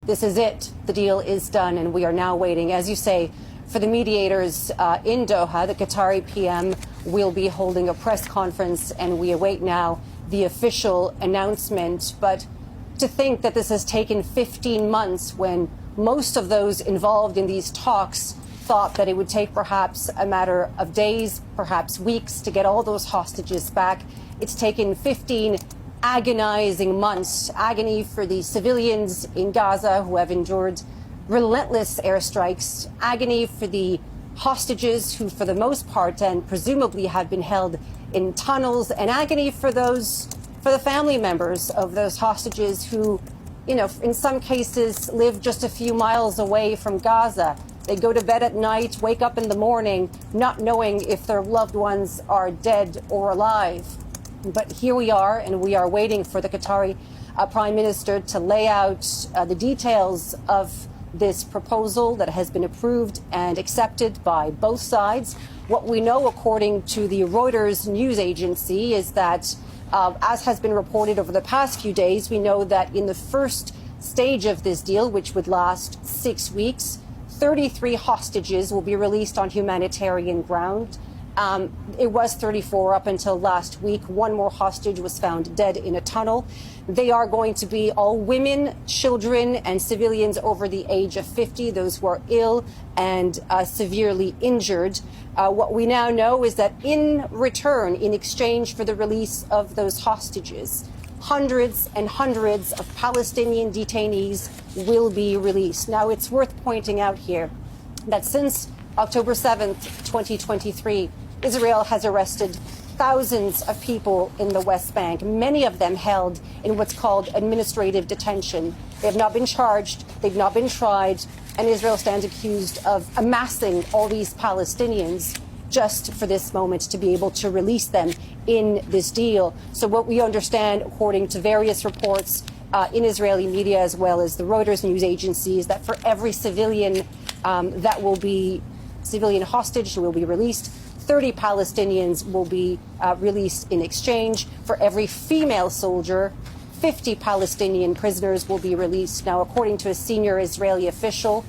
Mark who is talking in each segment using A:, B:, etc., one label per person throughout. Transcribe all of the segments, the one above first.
A: this is it. The deal is done, and we are now waiting, as you say, for the mediators in Doha. The Qatari PM will be holding a press conference, and we await now the official announcement. But to think that this has taken 15 months when most of those involved in these talks thought that it would take perhaps a matter of days, perhaps weeks, to get all those hostages back. It's taken 15 agonizing months, agony for the civilians in Gaza who have endured relentless airstrikes, agony for the hostages who, for the most part, and presumably have been held in tunnels, and agony for the family members of those hostages who, in some cases live just a few miles away from Gaza. They go to bed at night, wake up in the morning, not knowing if their loved ones are dead or alive. But here we are, and we are waiting for the Qatari Prime Minister to lay out the details of this proposal that has been approved and accepted by both sides. What we know, according to the Reuters news agency, is that, as has been reported over the past few days, we know that in the first stage of this deal, which would last 6 weeks, 33 hostages will be released on humanitarian ground. It was 34 up until last week. One more hostage was found dead in a tunnel. They are going to be all women, children, and civilians over the age of 50, those who are ill and severely injured. What we now know is that in return, in exchange for the release of those hostages, hundreds and hundreds of Palestinian detainees will be released. Now, it's worth pointing out here that since October 7th, 2023, Israel has arrested thousands of people in the West Bank, many of them held in what's called administrative detention. They have not been charged, they've not been tried, and Israel stands accused of amassing all these Palestinians just for this moment to be able to release them in this deal. So what we understand, according to various reports in Israeli media as well as the Reuters news agency, is that for every civilian civilian hostage who will be released, 30 Palestinians will be released in exchange. For every female soldier, 50 Palestinian prisoners will be released. Now, according to a senior Israeli official,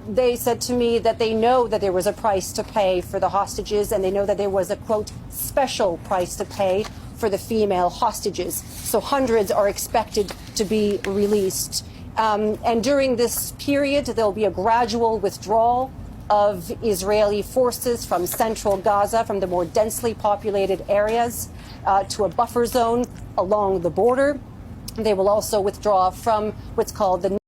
A: they said to me that they know that there was a price to pay for the hostages, and they know that there was a, quote, special price to pay for the female hostages. So hundreds are expected to be released. And during this period, there'll be a gradual withdrawal of Israeli forces from central Gaza, from the more densely populated areas, to a buffer zone along the border. They will also withdraw from what's called the